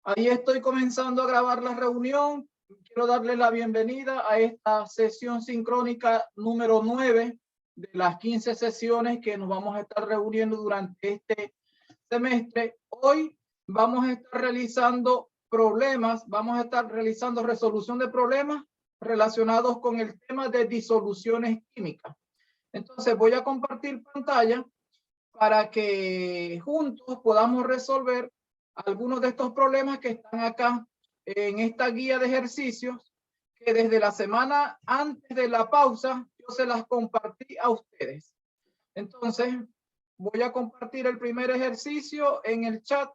Ahí estoy comenzando a grabar la reunión. Quiero darle la bienvenida a esta sesión sincrónica número 9 de las 15 sesiones que nos vamos a estar reuniendo durante este semestre. Hoy vamos a estar realizando resolución de problemas relacionados con el tema de disoluciones químicas. Entonces voy a compartir pantalla para que juntos podamos resolver algunos de estos problemas que están acá en esta guía de ejercicios que desde la semana antes de la pausa yo se las compartí a ustedes. Entonces voy a compartir el primer ejercicio en el chat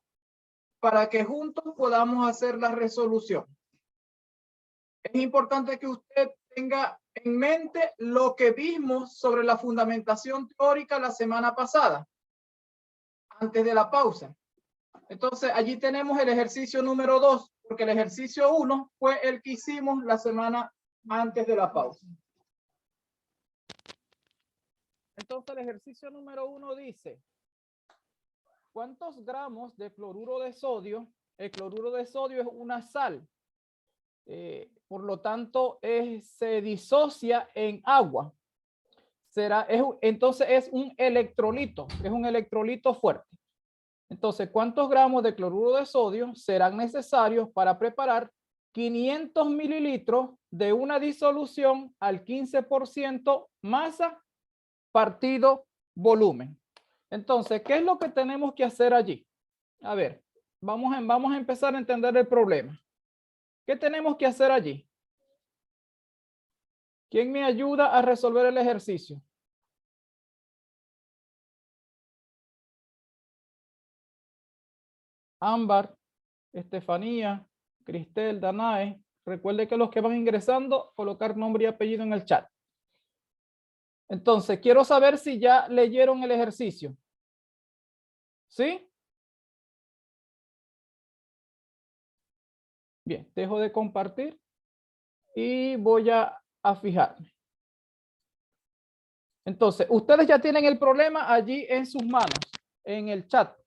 para que juntos podamos hacer la resolución. Es importante que usted tenga en mente lo que vimos sobre la fundamentación teórica la semana pasada, antes de la pausa. Entonces, allí tenemos el ejercicio número 2, porque el ejercicio 1 fue el que hicimos la semana antes de la pausa. Entonces, el ejercicio número 1 dice, ¿cuántos gramos de cloruro de sodio? El cloruro de sodio es una sal. Por lo tanto, se disocia en agua. Entonces, es un electrolito fuerte. Entonces, ¿cuántos gramos de cloruro de sodio serán necesarios para preparar 500 mililitros de una disolución al 15% masa partido volumen? Entonces, ¿qué es lo que tenemos que hacer allí? A ver, vamos a empezar a entender el problema. ¿Qué tenemos que hacer allí? ¿Quién me ayuda a resolver el ejercicio? Ámbar, Estefanía, Cristel, Danae. Recuerde que los que van ingresando, colocar nombre y apellido en el chat. Entonces, quiero saber si ya leyeron el ejercicio. ¿Sí? Bien, dejo de compartir y voy a fijarme. Entonces, ustedes ya tienen el problema allí en sus manos, en el chat.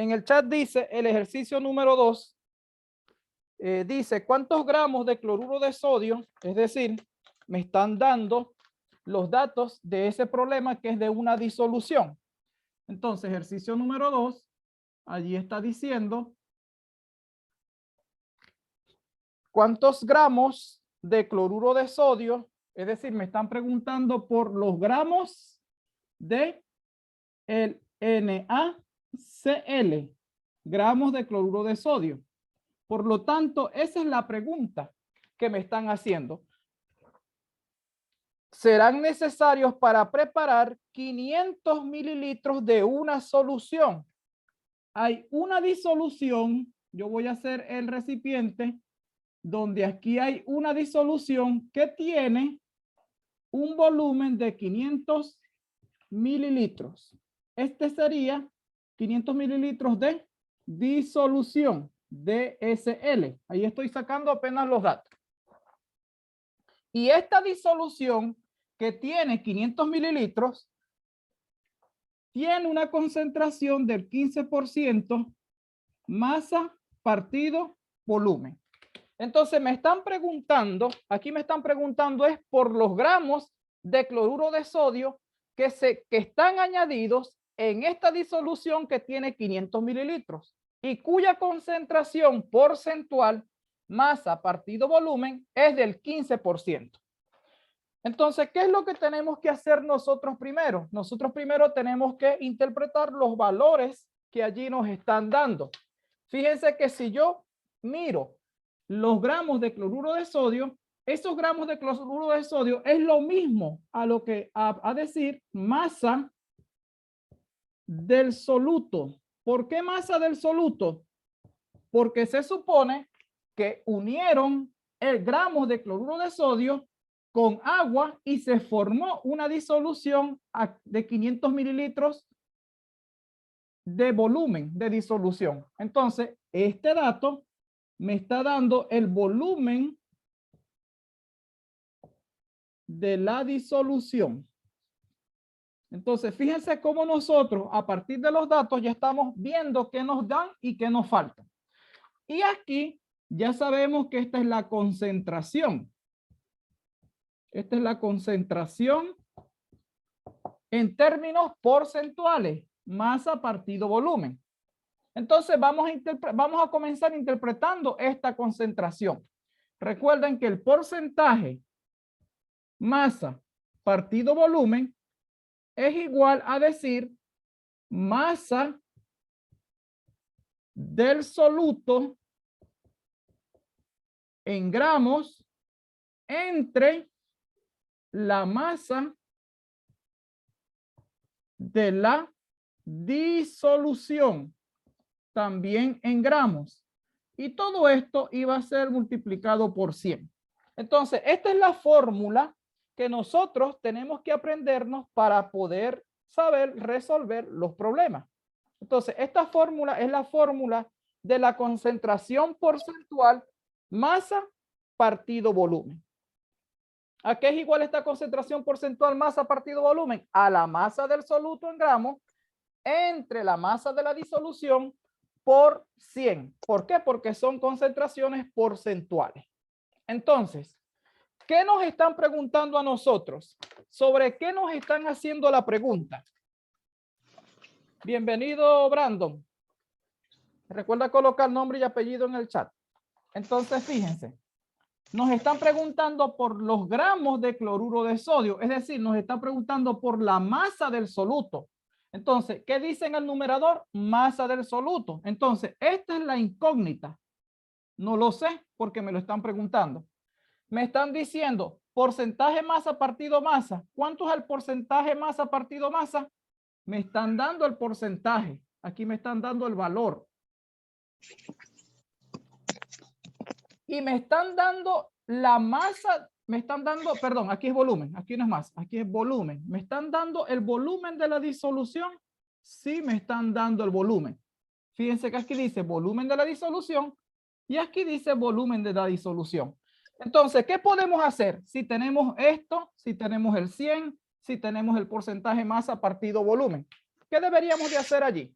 En el chat dice el ejercicio número 2. Dice cuántos gramos de cloruro de sodio, es decir, me están dando los datos de ese problema que es de una disolución. Entonces, ejercicio número 2, allí está diciendo cuántos gramos de cloruro de sodio, es decir, me están preguntando por los gramos de el NaCl, gramos de cloruro de sodio. Por lo tanto, esa es la pregunta que me están haciendo. Serán necesarios para preparar 500 mililitros de una solución. Hay una disolución, yo voy a hacer el recipiente, donde aquí hay una disolución que tiene un volumen de 500 mililitros. Este sería 500 mililitros de disolución. DSL. Ahí estoy sacando apenas los datos. Y esta disolución que tiene 500 mililitros tiene una concentración del 15% masa partido volumen. Entonces me están preguntando, aquí me están preguntando es por los gramos de cloruro de sodio que están añadidos en esta disolución que tiene 500 mililitros. Y cuya concentración porcentual, masa partido volumen, es del 15%. Entonces, ¿qué es lo que tenemos que hacer nosotros primero? Nosotros primero tenemos que interpretar los valores que allí nos están dando. Fíjense que si yo miro los gramos de cloruro de sodio, esos gramos de cloruro de sodio es lo mismo a decir masa del soluto. ¿Por qué masa del soluto? Porque se supone que unieron el gramo de cloruro de sodio con agua y se formó una disolución de 500 mililitros de volumen de disolución. Entonces, este dato me está dando el volumen de la disolución. Entonces, fíjense cómo nosotros, a partir de los datos, ya estamos viendo qué nos dan y qué nos falta. Y aquí ya sabemos que esta es la concentración. Esta es la concentración en términos porcentuales, masa partido volumen. Entonces vamos a comenzar interpretando esta concentración. Recuerden que el porcentaje masa partido volumen es igual a decir masa del soluto en gramos entre la masa de la disolución también en gramos. Y todo esto iba a ser multiplicado por 100. Entonces, esta es la fórmula que nosotros tenemos que aprendernos para poder saber resolver los problemas. Entonces, esta fórmula es la fórmula de la concentración porcentual masa partido volumen. ¿A qué es igual esta concentración porcentual masa partido volumen? A la masa del soluto en gramos entre la masa de la disolución por 100. ¿Por qué? Porque son concentraciones porcentuales. Entonces, ¿qué nos están preguntando a nosotros? ¿Sobre qué nos están haciendo la pregunta? Bienvenido, Brandon. Recuerda colocar nombre y apellido en el chat. Entonces, fíjense. Nos están preguntando por los gramos de cloruro de sodio. Es decir, nos están preguntando por la masa del soluto. Entonces, ¿qué dice en el numerador? Masa del soluto. Entonces, esta es la incógnita. No lo sé porque me lo están preguntando. Me están diciendo porcentaje masa partido masa. ¿Cuánto es el porcentaje masa partido masa? Me están dando el porcentaje. Aquí me están dando el valor. Y me están dando la masa, me están dando, perdón, aquí es volumen, aquí no es masa, aquí es volumen. ¿Me están dando el volumen de la disolución? Sí, me están dando el volumen. Fíjense que aquí dice volumen de la disolución y aquí dice volumen de la disolución. Entonces, ¿qué podemos hacer? Si tenemos esto, si tenemos el 100, si tenemos el porcentaje masa partido volumen. ¿Qué deberíamos de hacer allí?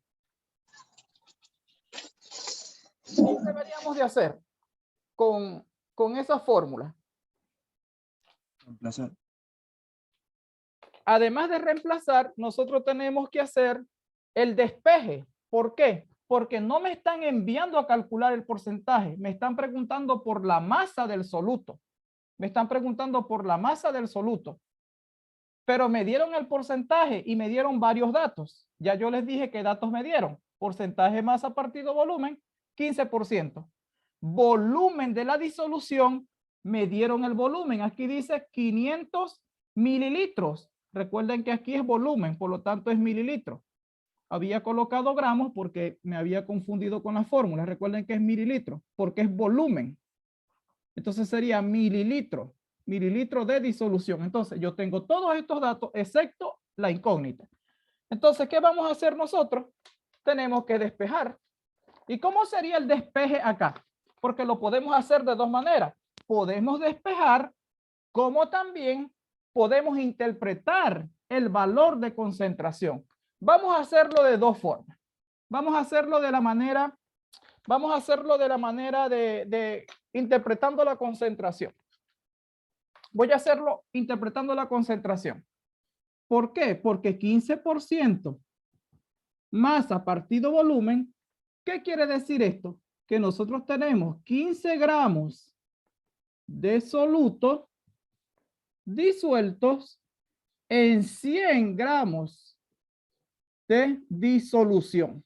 ¿Qué deberíamos de hacer con esa fórmula? Reemplazar. Además de reemplazar, nosotros tenemos que hacer el despeje. ¿Por qué? Porque no me están enviando a calcular el porcentaje, me están preguntando por la masa del soluto. Me están preguntando por la masa del soluto. Pero me dieron el porcentaje y me dieron varios datos. Ya yo les dije qué datos me dieron. Porcentaje masa partido volumen, 15%. Volumen de la disolución, me dieron el volumen. Aquí dice 500 mililitros. Recuerden que aquí es volumen, por lo tanto es mililitros. Había colocado gramos porque me había confundido con la fórmula. Recuerden que es mililitros, porque es volumen. Entonces sería mililitro de disolución. Entonces yo tengo todos estos datos excepto la incógnita. Entonces, ¿qué vamos a hacer nosotros? Tenemos que despejar. ¿Y cómo sería el despeje acá? Porque lo podemos hacer de dos maneras. Podemos despejar, como también podemos interpretar el valor de concentración. Vamos a hacerlo de dos formas. Vamos a hacerlo de la manera de interpretando la concentración. Voy a hacerlo interpretando la concentración. ¿Por qué? Porque 15% masa partido volumen. ¿Qué quiere decir esto? Que nosotros tenemos 15 gramos de soluto disueltos en 100 gramos de disolución.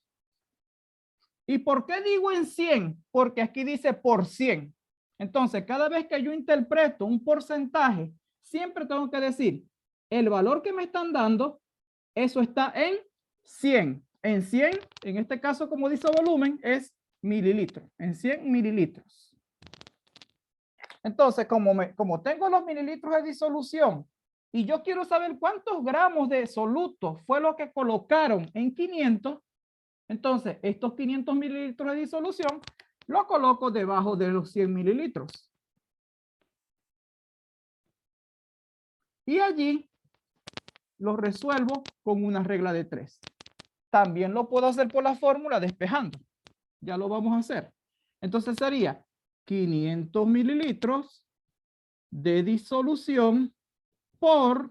¿Y por qué digo en 100? Porque aquí dice por 100. Entonces, cada vez que yo interpreto un porcentaje, siempre tengo que decir el valor que me están dando, eso está en 100. En 100, en este caso, como dice volumen, es mililitros. En 100 mililitros. Entonces, como tengo los mililitros de disolución y yo quiero saber cuántos gramos de soluto fue lo que colocaron en 500, entonces estos 500 mililitros de disolución lo coloco debajo de los 100 mililitros. Y allí lo resuelvo con una regla de 3. También lo puedo hacer por la fórmula despejando. Ya lo vamos a hacer. Entonces sería 500 mililitros de disolución por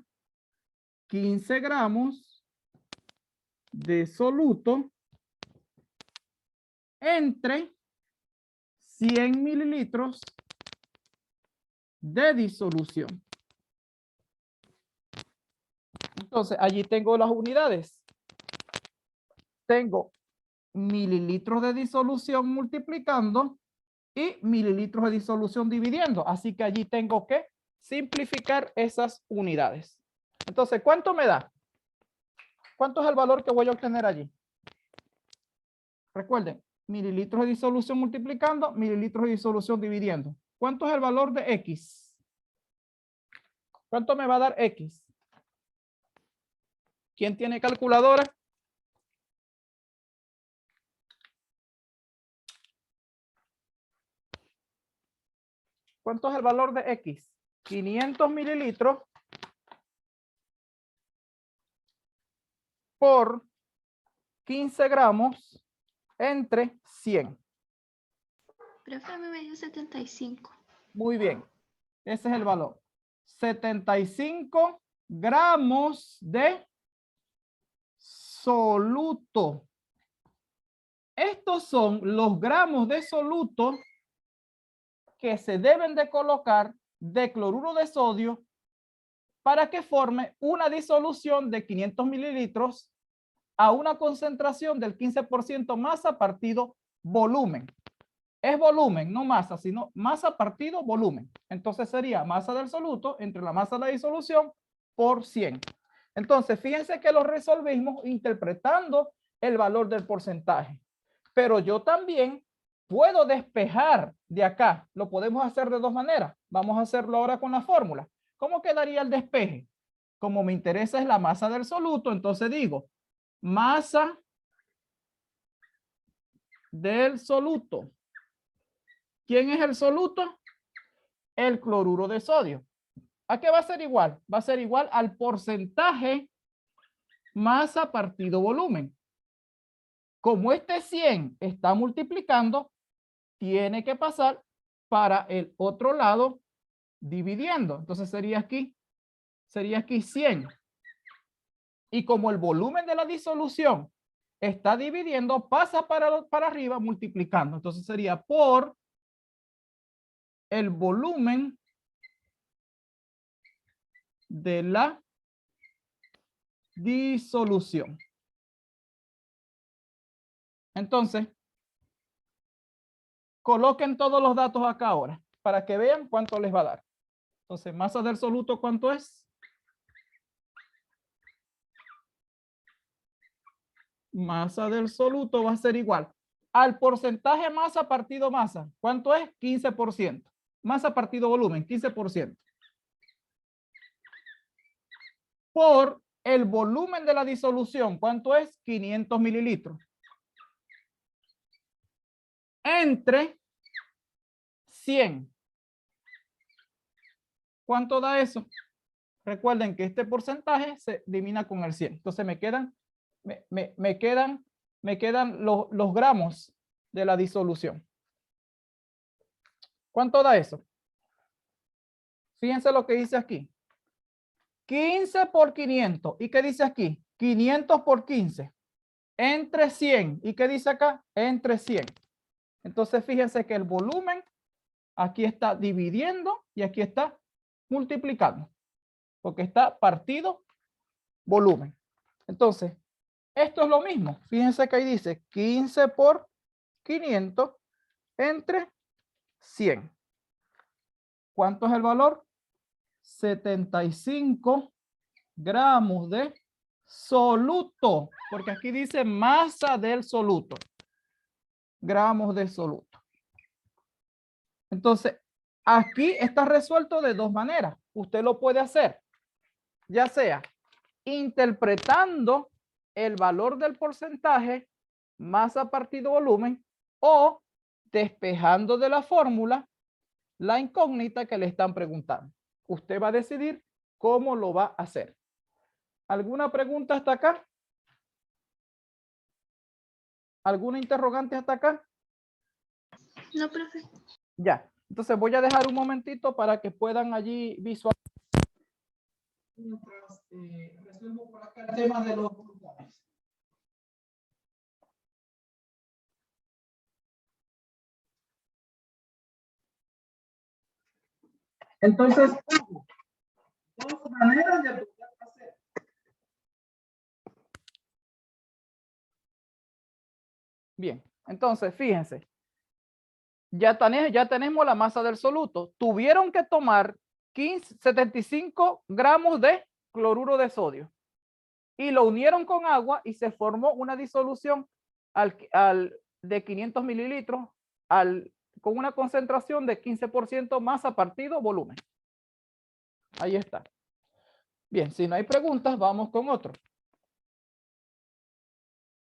15 gramos de soluto entre 100 mililitros de disolución. Entonces, allí tengo las unidades. Tengo mililitros de disolución multiplicando y mililitros de disolución dividiendo. Así que allí tengo que simplificar esas unidades. Entonces, ¿cuánto me da? ¿Cuánto es el valor que voy a obtener allí? Recuerden, mililitros de disolución multiplicando, mililitros de disolución dividiendo. ¿Cuánto es el valor de X? ¿Cuánto me va a dar X? ¿Quién tiene calculadora? ¿Cuánto es el valor de X? 500 mililitros por 15 gramos entre 100. Profe, a mí me dio 75. Muy bien. Ese es el valor. 75 gramos de soluto. Estos son los gramos de soluto que se deben de colocar de cloruro de sodio para que forme una disolución de 500 mililitros a una concentración del 15% masa partido volumen. Es volumen, no masa, sino masa partido volumen. Entonces sería masa del soluto entre la masa de la disolución por 100. Entonces, fíjense que lo resolvimos interpretando el valor del porcentaje. Pero yo también puedo despejar de acá. Lo podemos hacer de dos maneras. Vamos a hacerlo ahora con la fórmula. ¿Cómo quedaría el despeje? Como me interesa es la masa del soluto, entonces digo, masa del soluto. ¿Quién es el soluto? El cloruro de sodio. ¿A qué va a ser igual? Va a ser igual al porcentaje masa partido volumen. Como este 100 está multiplicando, tiene que pasar para el otro lado dividiendo. Entonces sería aquí 100. Y como el volumen de la disolución está dividiendo, pasa para arriba multiplicando. Entonces sería por el volumen de la disolución. Entonces, coloquen todos los datos acá ahora para que vean cuánto les va a dar. Entonces, masa del soluto, ¿cuánto es? Masa del soluto va a ser igual al porcentaje masa partido masa. ¿Cuánto es? 15%. Masa partido volumen, 15%. Por el volumen de la disolución, ¿cuánto es? 500 mililitros. Entre 100. ¿Cuánto da eso? Recuerden que este porcentaje se elimina con el 100. Entonces me quedan los gramos de la disolución. ¿Cuánto da eso? Fíjense lo que dice aquí. 15 por 500. ¿Y qué dice aquí? 500 por 15. Entre 100. ¿Y qué dice acá? Entre 100. Entonces fíjense que el volumen aquí está dividiendo y aquí está multiplicando. Porque está partido volumen. Entonces, esto es lo mismo. Fíjense que ahí dice 15 por 500 entre 100. ¿Cuánto es el valor? 75 gramos de soluto. Porque aquí dice masa del soluto. Gramos de soluto. Entonces, aquí está resuelto de dos maneras. Usted lo puede hacer, ya sea interpretando el valor del porcentaje masa partido volumen o despejando de la fórmula la incógnita que le están preguntando. Usted va a decidir cómo lo va a hacer. ¿Alguna pregunta hasta acá? ¿Alguna interrogante hasta acá? No, profe. Ya. Entonces voy a dejar un momentito para que puedan allí visualizar. Mientras resuelvo por acá el tema de los pulmones. Entonces, hubo dos maneras de poder hacer. Bien, entonces fíjense. Ya tenemos la masa del soluto. Tuvieron que tomar 75 gramos de cloruro de sodio y lo unieron con agua y se formó una disolución de 500 mililitros con una concentración de 15% masa partido volumen. Ahí está. Bien, si no hay preguntas, vamos con otro.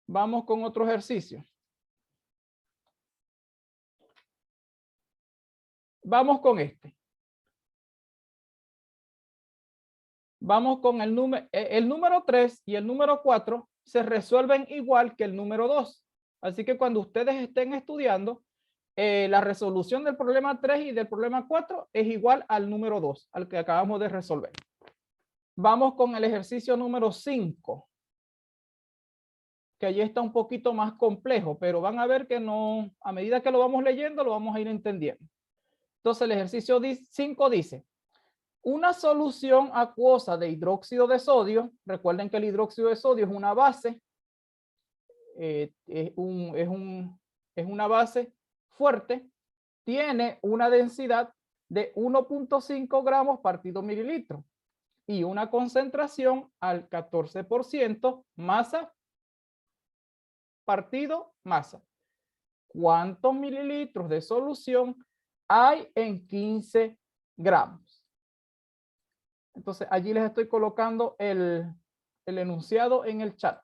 Vamos con otro ejercicio. Vamos con este. Vamos con el número 3 y el número 4 se resuelven igual que el número 2. Así que cuando ustedes estén estudiando, la resolución del problema 3 y del problema 4 es igual al número 2, al que acabamos de resolver. Vamos con el ejercicio número 5, que allí está un poquito más complejo, pero van a ver que no, a medida que lo vamos leyendo, lo vamos a ir entendiendo. Entonces el ejercicio 5 dice, una solución acuosa de hidróxido de sodio, recuerden que el hidróxido de sodio es una base, es una base fuerte, tiene una densidad de 1.5 gramos partido mililitro y una concentración al 14% masa partido masa. ¿Cuántos mililitros de solución hay en 15 gramos? Entonces allí les estoy colocando el enunciado en el chat.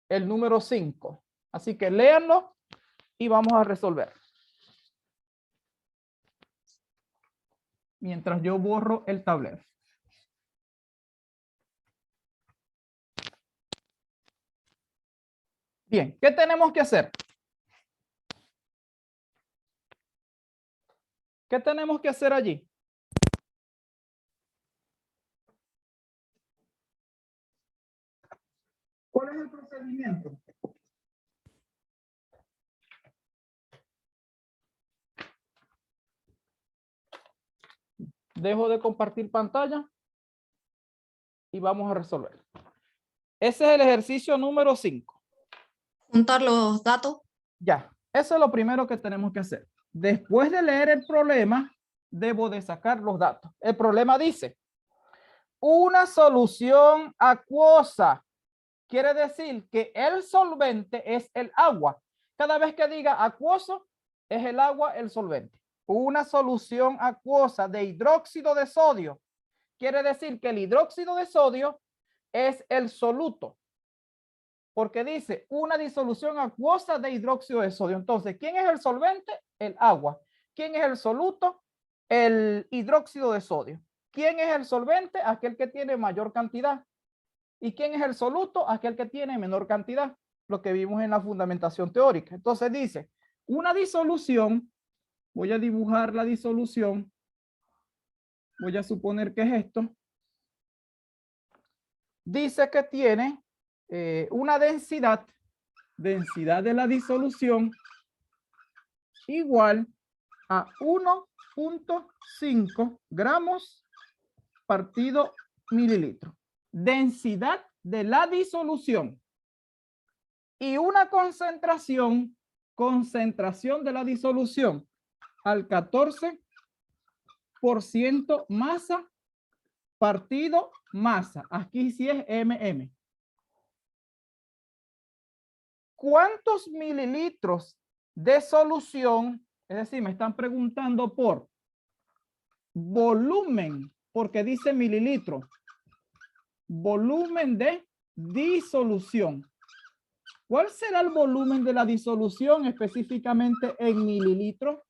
El número 5. Así que léanlo y vamos a resolver. Mientras yo borro el tablero. Bien, ¿qué tenemos que hacer? ¿Qué tenemos que hacer allí? ¿Cuál es el procedimiento? Dejo de compartir pantalla y vamos a resolver. Ese es el ejercicio número 5. Juntar los datos. Ya, eso es lo primero que tenemos que hacer. Después de leer el problema, debo de sacar los datos. El problema dice, una solución acuosa. Quiere decir que el solvente es el agua. Cada vez que diga acuoso, es el agua el solvente. Una solución acuosa de hidróxido de sodio. Quiere decir que el hidróxido de sodio es el soluto. Porque dice una disolución acuosa de hidróxido de sodio. Entonces, ¿quién es el solvente? El agua. ¿Quién es el soluto? El hidróxido de sodio. ¿Quién es el solvente? Aquel que tiene mayor cantidad. ¿Y quién es el soluto? Aquel que tiene menor cantidad, lo que vimos en la fundamentación teórica. Entonces dice, una disolución, voy a dibujar la disolución, voy a suponer que es esto, dice que tiene una densidad de la disolución igual a 1.5 gramos partido mililitro. Densidad de la disolución y una concentración de la disolución al 14% masa partido masa. Aquí sí es MM. ¿Cuántos mililitros de solución? Es decir, me están preguntando por volumen, porque dice mililitro. Volumen de disolución. ¿Cuál será el volumen de la disolución específicamente en mililitros?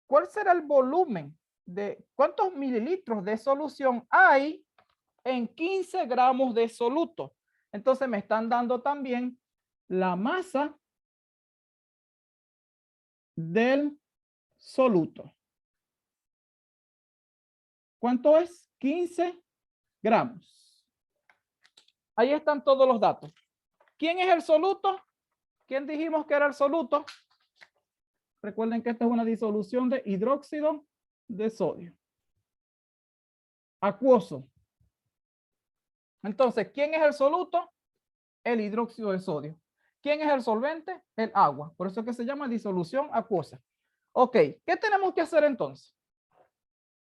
¿Cuál será el volumen de cuántos mililitros de solución hay en 15 gramos de soluto? Entonces me están dando también la masa del soluto. ¿Cuánto es? 15 gramos. Ahí están todos los datos. ¿Quién es el soluto? ¿Quién dijimos que era el soluto? Recuerden que esta es una disolución de hidróxido de sodio. Acuoso. Entonces, ¿quién es el soluto? El hidróxido de sodio. ¿Quién es el solvente? El agua. Por eso es que se llama disolución acuosa. Ok, ¿qué tenemos que hacer entonces?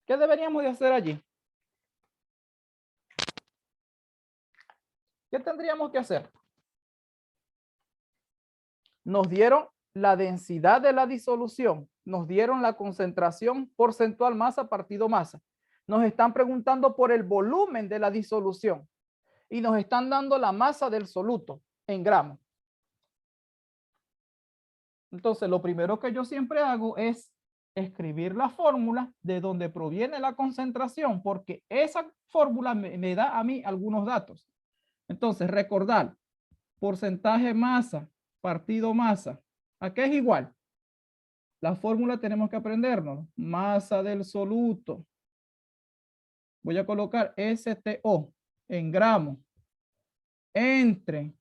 ¿Qué deberíamos de hacer allí? ¿Qué tendríamos que hacer? Nos dieron la densidad de la disolución, nos dieron la concentración porcentual masa partido masa. Nos están preguntando por el volumen de la disolución y nos están dando la masa del soluto en gramos. Entonces, lo primero que yo siempre hago es escribir la fórmula de donde proviene la concentración, porque esa fórmula me da a mí algunos datos. Entonces, recordar, porcentaje masa partido masa. ¿A qué es igual? La fórmula tenemos que aprendernos. Masa del soluto. Voy a colocar STO en gramos entre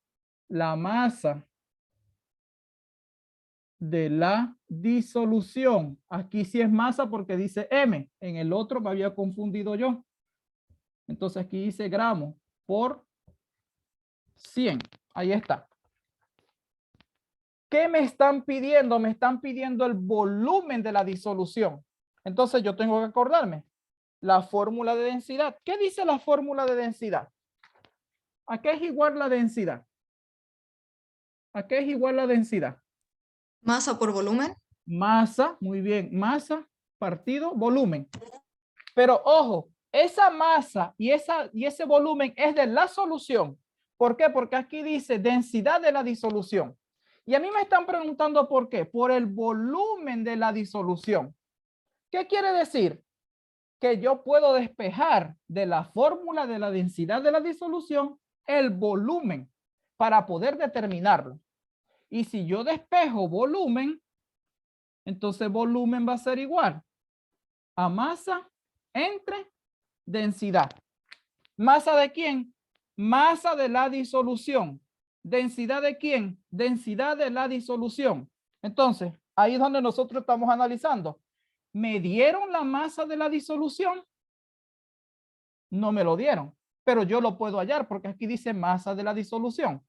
la masa de la disolución. Aquí sí es masa porque dice M. En el otro me había confundido yo. Entonces aquí dice gramos por 100. Ahí está. ¿Qué me están pidiendo? Me están pidiendo el volumen de la disolución. Entonces yo tengo que acordarme. La fórmula de densidad. ¿Qué dice la fórmula de densidad? ¿A qué es igual la densidad? ¿A qué es igual la densidad? Masa por volumen. Masa, muy bien, masa partido volumen. Pero ojo, esa masa y ese volumen es de la solución. ¿Por qué? Porque aquí dice densidad de la disolución. Y a mí me están preguntando por qué. Por el volumen de la disolución. ¿Qué quiere decir? Que yo puedo despejar de la fórmula de la densidad de la disolución el volumen para poder determinarlo. Y si yo despejo volumen, entonces volumen va a ser igual a masa entre densidad. ¿Masa de quién? Masa de la disolución. ¿Densidad de quién? Densidad de la disolución. Entonces, ahí es donde nosotros estamos analizando. ¿Me dieron la masa de la disolución? No me lo dieron, pero yo lo puedo hallar porque aquí dice masa de la disolución.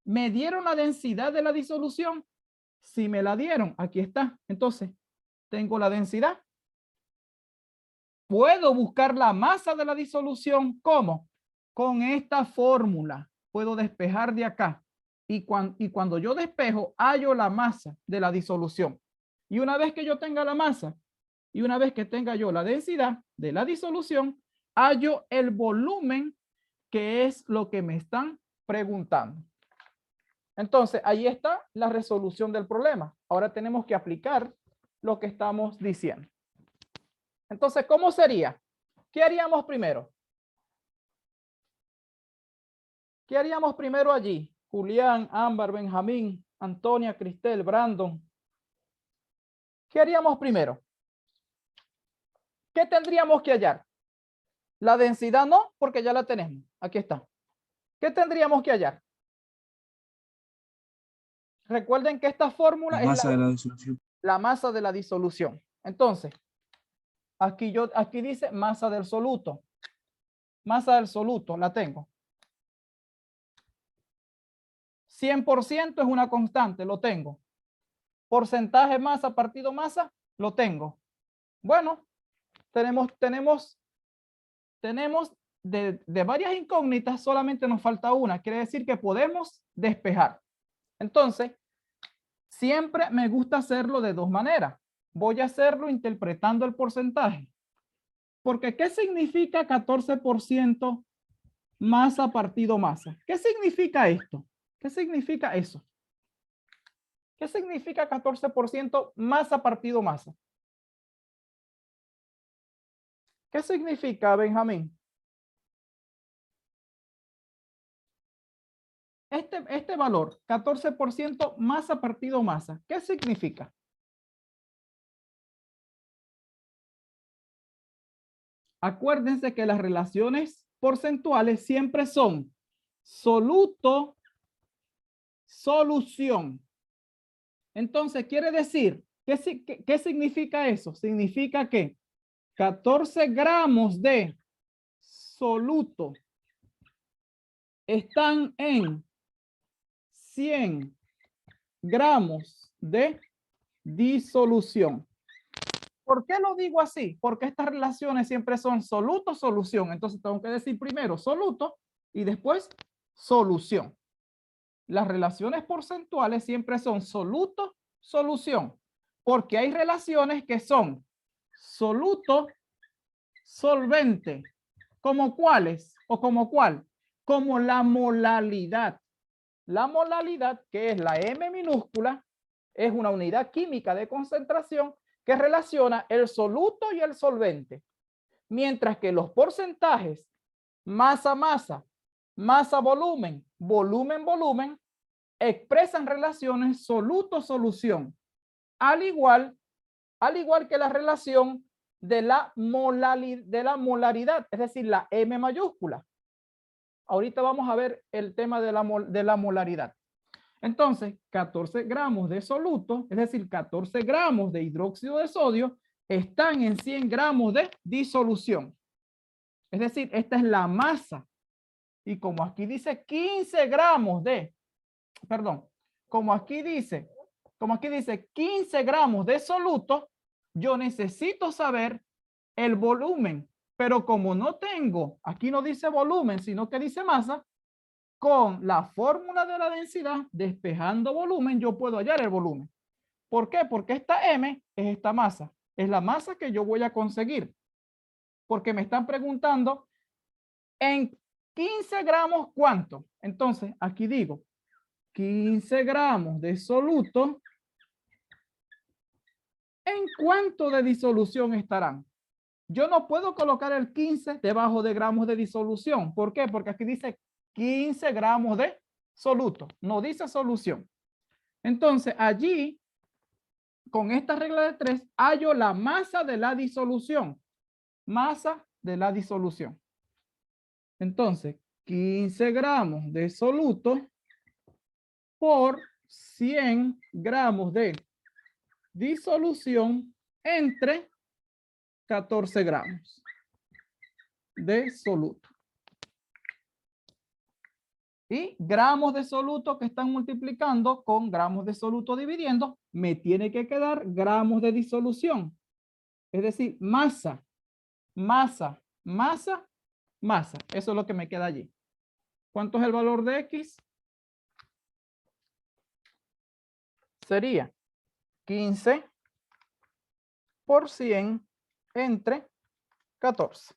¿Me dieron la densidad de la disolución? Sí me la dieron, aquí está. Entonces, tengo la densidad. Puedo buscar la masa de la disolución. ¿Cómo? Con esta fórmula. Puedo despejar de acá. Y cuando yo despejo, hallo la masa de la disolución. Y una vez que yo tenga la masa, y una vez que tenga yo la densidad de la disolución, hallo el volumen, que es lo que me están preguntando. Entonces, ahí está la resolución del problema. Ahora tenemos que aplicar lo que estamos diciendo. Entonces, ¿cómo sería? ¿Qué haríamos primero? ¿Qué haríamos primero allí? Julián, Ámbar, Benjamín, Antonia, Cristel, Brandon. ¿Qué haríamos primero? ¿Qué tendríamos que hallar? La densidad no, porque ya la tenemos. Aquí está. ¿Qué tendríamos que hallar? Recuerden que esta fórmula La masa es de la disolución. la masa de la disolución. Entonces, aquí dice masa del soluto. Masa del soluto, la tengo. 100% es una constante, lo tengo. Porcentaje masa partido masa, lo tengo. Bueno, tenemos de varias incógnitas, solamente nos falta una. Quiere decir que podemos despejar. Entonces, siempre me gusta hacerlo de dos maneras. Voy a hacerlo interpretando el porcentaje. Porque, ¿qué significa 14% masa partido masa? ¿Qué significa esto? ¿Qué significa eso? ¿Qué significa 14% masa partido masa? ¿Qué significa, Benjamín? este valor, 14% masa partido masa, ¿qué significa? Acuérdense que las relaciones porcentuales siempre son soluto, solución. Entonces, quiere decir, ¿qué significa eso? Significa que 14 gramos de soluto están en 100 gramos de disolución. ¿Por qué lo digo así? Porque estas relaciones siempre son soluto-solución. Entonces tengo que decir primero soluto y después solución. Las relaciones porcentuales siempre son soluto-solución. Porque hay relaciones que son soluto-solvente. ¿Como cuáles? ¿O como cuál? Como la molalidad. La molalidad, que es la M minúscula, es una unidad química de concentración que relaciona el soluto y el solvente. Mientras que los porcentajes, masa-masa, masa-volumen, volumen-volumen, expresan relaciones soluto-solución. Al igual que la relación de la molaridad, es decir, la M mayúscula. Ahorita vamos a ver el tema de la molaridad. Entonces, 14 gramos de soluto, es decir, 14 gramos de hidróxido de sodio, están en 100 gramos de disolución. Es decir, esta es la masa. Y como aquí dice 15 gramos de, perdón, como aquí dice 15 gramos de soluto, yo necesito saber el volumen. Pero como no tengo, aquí no dice volumen, sino que dice masa, con la fórmula de la densidad, despejando volumen, yo puedo hallar el volumen. ¿Por qué? Porque esta M es esta masa. Es la masa que yo voy a conseguir. Porque me están preguntando en 15 gramos ¿cuánto? Entonces, aquí digo 15 gramos de soluto. ¿En cuánto de disolución estarán? Yo no puedo colocar el 15 debajo de gramos de disolución. ¿Por qué? Porque aquí dice 15 gramos de soluto, no dice solución. Entonces, allí, con esta regla de 3, hallo la masa de la disolución. Masa de la disolución. Entonces, 15 gramos de soluto por 100 gramos de disolución entre 14 gramos de soluto. Y gramos de soluto que están multiplicando con gramos de soluto dividiendo, me tiene que quedar gramos de disolución. Es decir, masa, masa, masa, masa. Eso es lo que me queda allí. ¿Cuánto es el valor de X? Sería 15 por 100 entre 14.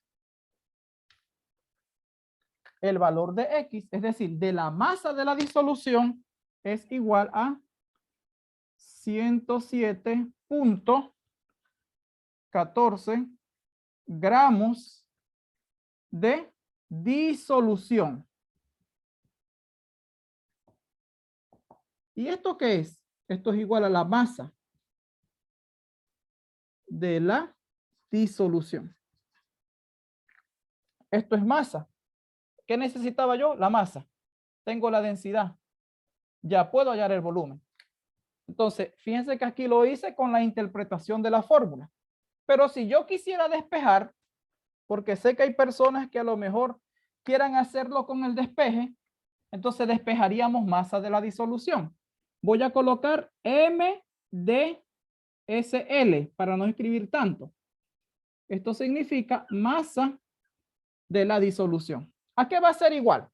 El valor de X, es decir, de la masa de la disolución, es igual a 107.14 gramos de disolución. ¿Y esto qué es? Esto es igual a la masa de la disolución. Esto es masa. ¿Qué necesitaba yo? La masa. Tengo la densidad. Ya puedo hallar el volumen. Entonces, fíjense que aquí lo hice con la interpretación de la fórmula. Pero si yo quisiera despejar, porque sé que hay personas que a lo mejor quieran hacerlo con el despeje, entonces despejaríamos masa de la disolución. Voy a colocar MdSL para no escribir tanto. Esto significa masa de la disolución. ¿A qué va a ser igual?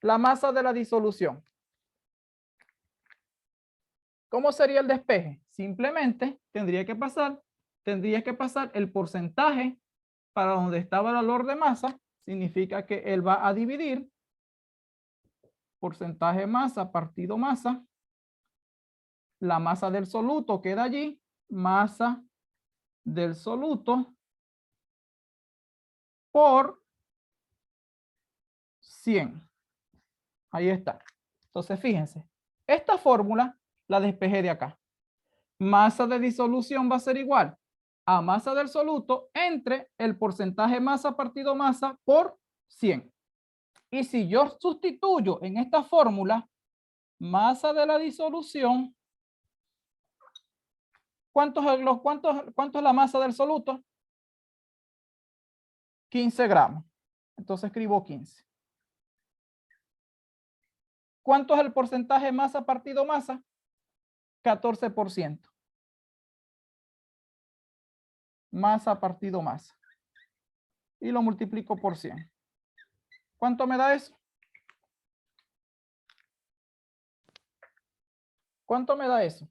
La masa de la disolución. ¿Cómo sería el despeje? Simplemente tendría que pasar el porcentaje para donde estaba el valor de masa. Significa que él va a dividir porcentaje masa partido masa. La masa del soluto queda allí. Masa del soluto por 100. Ahí está. Entonces, fíjense, esta fórmula la despejé de acá. Masa de disolución va a ser igual a masa del soluto entre el porcentaje masa partido masa por 100. Y si yo sustituyo en esta fórmula masa de la disolución, ¿cuánto es la masa del soluto? 15 gramos. Entonces escribo 15. ¿Cuánto es el porcentaje masa partido masa? 14%. Masa partido masa. Y lo multiplico por 100. ¿Cuánto me da eso? ¿Cuánto me da eso?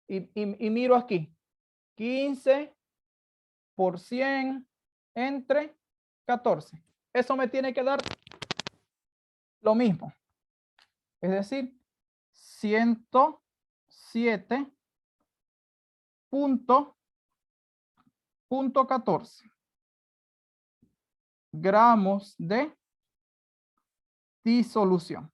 Y miro aquí. 15 por 100 entre 14. Eso me tiene que dar lo mismo. Es decir, 107.14 gramos de disolución.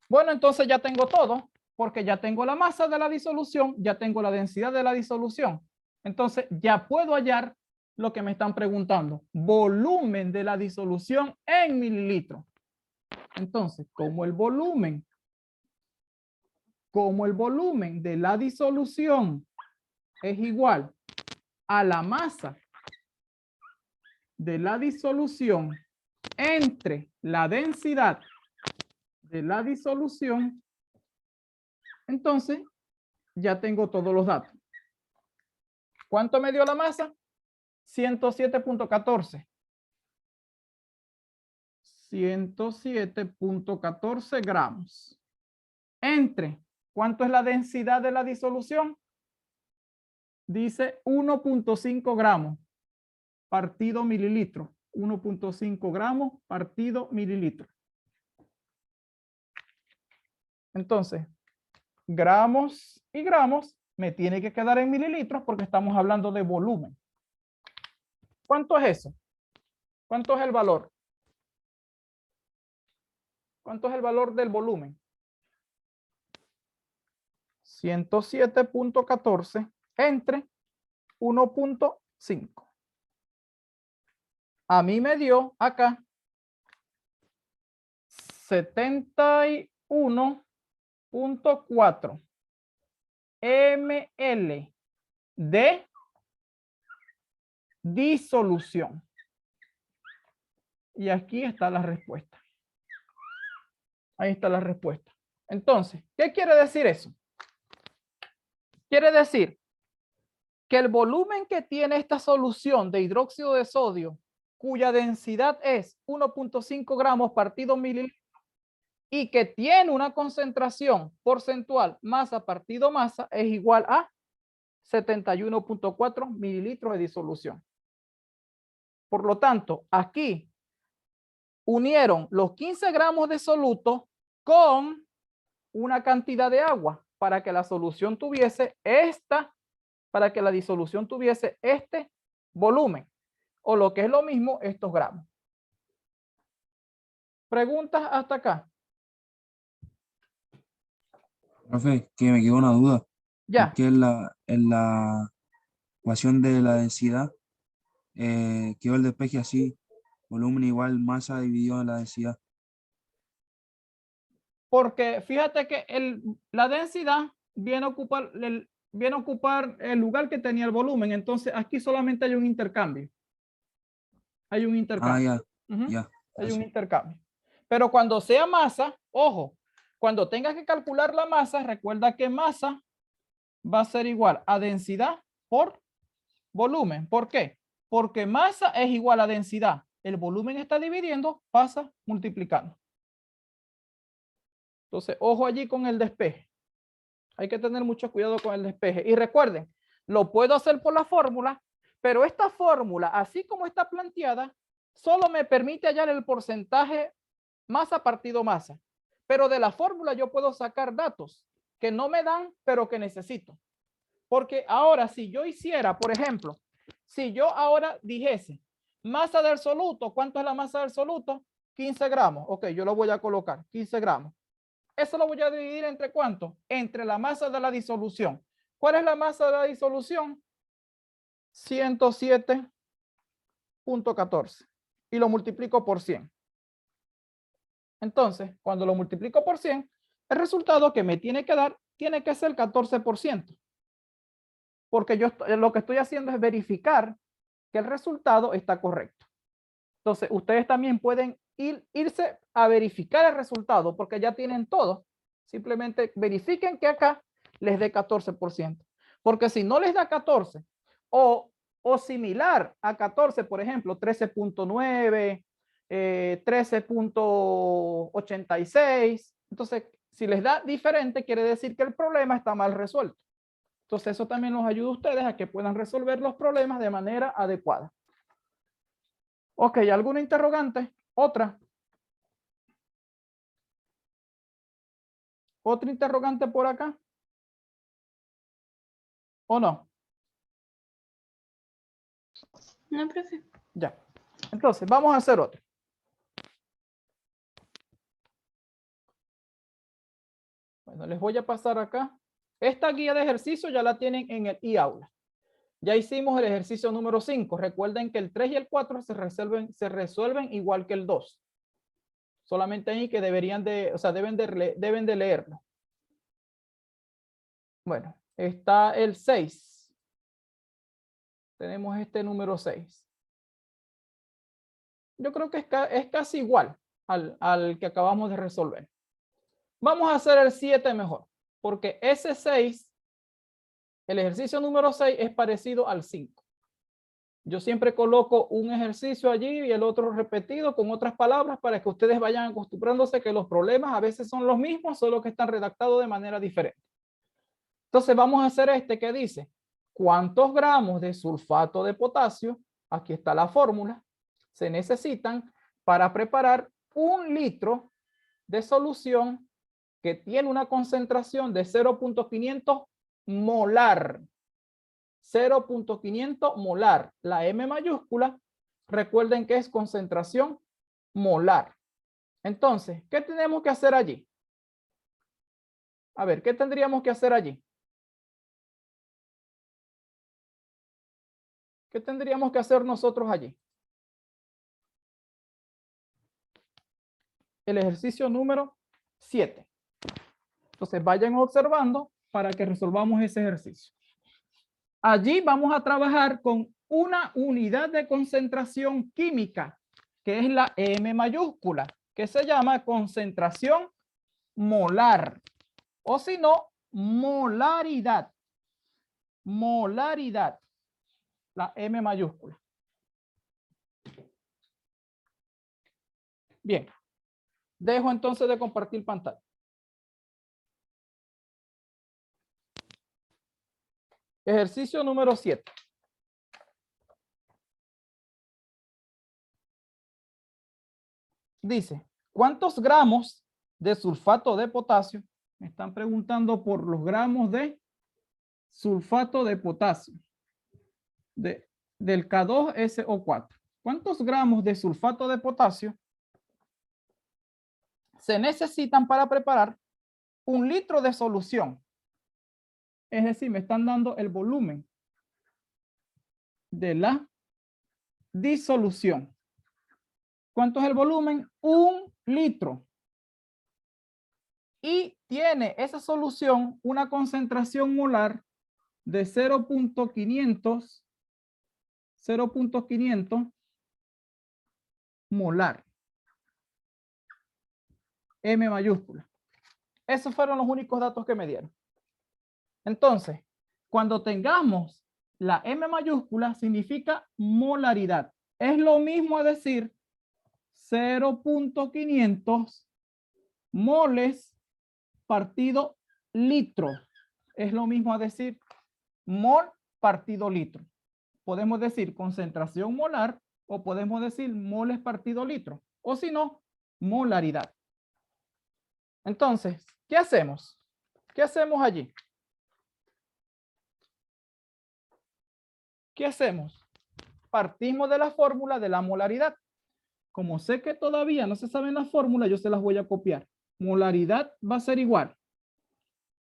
Bueno, entonces ya tengo todo, porque ya tengo la masa de la disolución, ya tengo la densidad de la disolución. Entonces ya puedo hallar lo que me están preguntando, volumen de la disolución en mililitros. Entonces, como el volumen de la disolución es igual a la masa de la disolución entre la densidad de la disolución, entonces ya tengo todos los datos. ¿Cuánto me dio la masa? 107.14. 107.14 gramos. Entre, ¿cuánto es la densidad de la disolución? Dice 1.5 gramos partido mililitro. 1.5 gramos partido mililitro. Entonces, gramos y gramos me tiene que quedar en mililitros porque estamos hablando de volumen. ¿Cuánto es eso? ¿Cuánto es el valor? ¿Cuánto es el valor del volumen? 107.14 entre 1.5. A mí me dio acá 71.4 ml de disolución. Y aquí está la respuesta. Ahí está la respuesta. Entonces, ¿qué quiere decir eso? Quiere decir que el volumen que tiene esta solución de hidróxido de sodio, cuya densidad es 1.5 gramos partido mililitro, y que tiene una concentración porcentual masa partido masa, es igual a 71.4 mililitros de disolución. Por lo tanto, aquí unieron los 15 gramos de soluto con una cantidad de agua para que la solución tuviese para que la disolución tuviese este volumen, o lo que es lo mismo, estos gramos. ¿Preguntas hasta acá? Profe, que me quedó una duda. Ya. Que en la ecuación de la densidad quedó el despeje así, volumen igual masa dividido en la densidad. Porque fíjate que la densidad viene a ocupar el lugar que tenía el volumen. Entonces aquí solamente hay un intercambio. Hay un intercambio. Ah, ya, ya. Hay un intercambio. Pero cuando sea masa, ojo, cuando tengas que calcular la masa, recuerda que masa va a ser igual a densidad por volumen. ¿Por qué? Porque masa es igual a densidad. El volumen está dividiendo, pasa multiplicando. Entonces, ojo allí con el despeje. Hay que tener mucho cuidado con el despeje. Y recuerden, lo puedo hacer por la fórmula, pero esta fórmula, así como está planteada, solo me permite hallar el porcentaje masa partido masa. Pero de la fórmula yo puedo sacar datos que no me dan, pero que necesito. Porque ahora, si yo hiciera, por ejemplo, si yo ahora dijese masa del soluto, ¿cuánto es la masa del soluto? 15 gramos. Ok, yo lo voy a colocar, 15 gramos. Eso lo voy a dividir entre ¿cuánto? Entre la masa de la disolución. ¿Cuál es la masa de la disolución? 107.14. Y lo multiplico por 100. Entonces, cuando lo multiplico por 100, el resultado que me tiene que dar tiene que ser 14%. Porque yo lo que estoy haciendo es verificar que el resultado está correcto. Entonces, ustedes también pueden irse a verificar el resultado porque ya tienen todo. Simplemente verifiquen que acá les dé 14%. Porque si no les da 14 o similar a 14, por ejemplo, 13.9, 13.86, entonces si les da diferente quiere decir que el problema está mal resuelto. Entonces eso también nos ayuda a ustedes a que puedan resolver los problemas de manera adecuada. Ok, ¿alguna interrogante? ¿Otra? ¿Otra interrogante por acá? ¿O no? No, profe. Ya. Entonces, vamos a hacer otro. Bueno, les voy a pasar acá. Esta guía de ejercicio ya la tienen en el e-aula. Ya hicimos el ejercicio número 5. Recuerden que el 3 y el 4 se resuelven igual que el 2. Solamente ahí que deberían de, o sea, deben de leerlo. Bueno, está el 6. Tenemos este número 6. Yo creo que es casi igual al que acabamos de resolver. Vamos a hacer el 7 mejor, porque ese 6, el ejercicio número 6 es parecido al 5. Yo siempre coloco un ejercicio allí y el otro repetido con otras palabras para que ustedes vayan acostumbrándose que los problemas a veces son los mismos, solo que están redactados de manera diferente. Entonces vamos a hacer este que dice, ¿cuántos gramos de sulfato de potasio? Aquí está la fórmula. Se necesitan para preparar 1 litro de solución que tiene una concentración de 0.500 molar. 0.500 molar. La M mayúscula, recuerden que es concentración molar. Entonces, ¿qué tenemos que hacer allí? A ver, ¿qué tendríamos que hacer allí? ¿Qué tendríamos que hacer nosotros allí? El ejercicio número 7. Entonces, vayan observando para que resolvamos ese ejercicio. Allí vamos a trabajar con una unidad de concentración química, que es la M mayúscula, que se llama concentración molar, o si no, molaridad. Molaridad, la M mayúscula. Bien, dejo entonces de compartir pantalla. Ejercicio número 7. Dice, ¿cuántos gramos de sulfato de potasio? Me están preguntando por los gramos de sulfato de potasio del K2SO4. ¿Cuántos gramos de sulfato de potasio se necesitan para preparar 1 litro de solución? Es decir, me están dando el volumen de la disolución. ¿Cuánto es el volumen? 1 litro. Y tiene esa solución una concentración molar de 0.500 molar. M mayúscula. Esos fueron los únicos datos que me dieron. Entonces, cuando tengamos la M mayúscula, significa molaridad. Es lo mismo a decir 0.500 moles partido litro. Es lo mismo a decir mol partido litro. Podemos decir concentración molar o podemos decir moles partido litro. O si no, molaridad. Entonces, ¿qué hacemos? ¿Qué hacemos allí? ¿Qué hacemos? Partimos de la fórmula de la molaridad. como sé que todavía no se saben las fórmulas, yo se las voy a copiar. Molaridad va a ser igual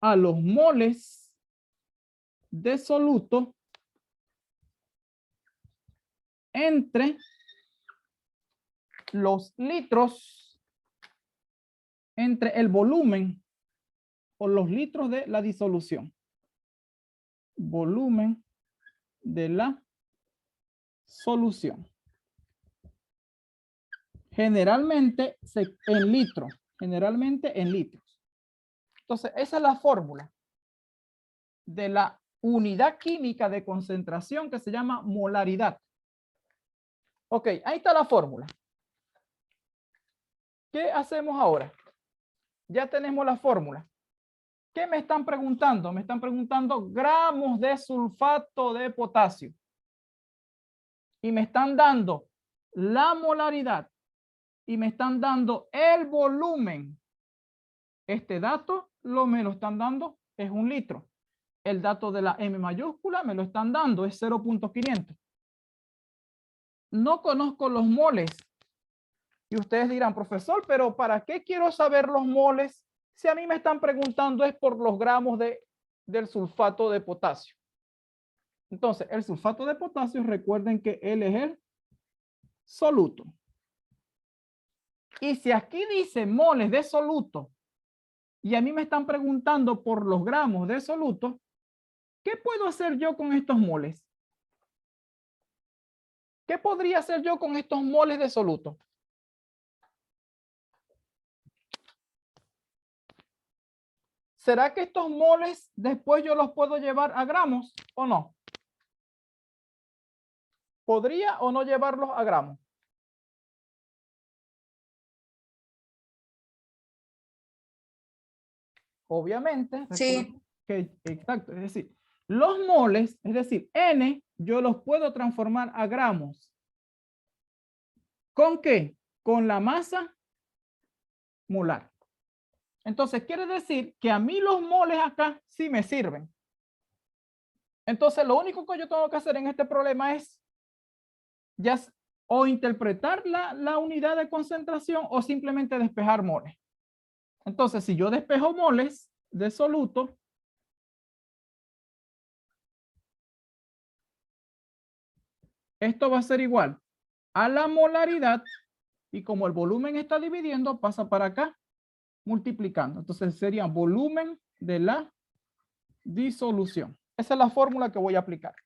a los moles de soluto entre los litros, entre el volumen o los litros de la disolución. Volumen de la solución. Generalmente en litros. Generalmente en litros. Entonces, esa es la fórmula de la unidad química de concentración que se llama molaridad. Ok, ahí está la fórmula. ¿Qué hacemos ahora? Ya tenemos la fórmula. ¿Qué me están preguntando? Me están preguntando gramos de sulfato de potasio. Y me están dando la molaridad. Y me están dando el volumen. Este dato me lo están dando, es 1 litro. El dato de la M mayúscula me lo están dando, es 0.500. No conozco los moles. Y ustedes dirán, profesor, pero ¿para qué quiero saber los moles si a mí me están preguntando es por los gramos del sulfato de potasio? Entonces, el sulfato de potasio, recuerden que él es el soluto. Y si aquí dice moles de soluto y a mí me están preguntando por los gramos de soluto, ¿qué puedo hacer yo con estos moles? ¿Qué podría hacer yo con estos moles de soluto? ¿Será que estos moles después yo los puedo llevar a gramos o no? ¿Podría o no llevarlos a gramos? Obviamente. Sí. Exacto. Es decir, los moles, es decir, N, yo los puedo transformar a gramos. ¿Con qué? Con la masa molar. Entonces, quiere decir que a mí los moles acá sí me sirven. Entonces, lo único que yo tengo que hacer en este problema es ya o interpretar la unidad de concentración o simplemente despejar moles. Entonces, si yo despejo moles de soluto, esto va a ser igual a la molaridad y como el volumen está dividiendo, pasa para acá multiplicando. Entonces sería volumen de la disolución. Esa es la fórmula que voy a aplicar.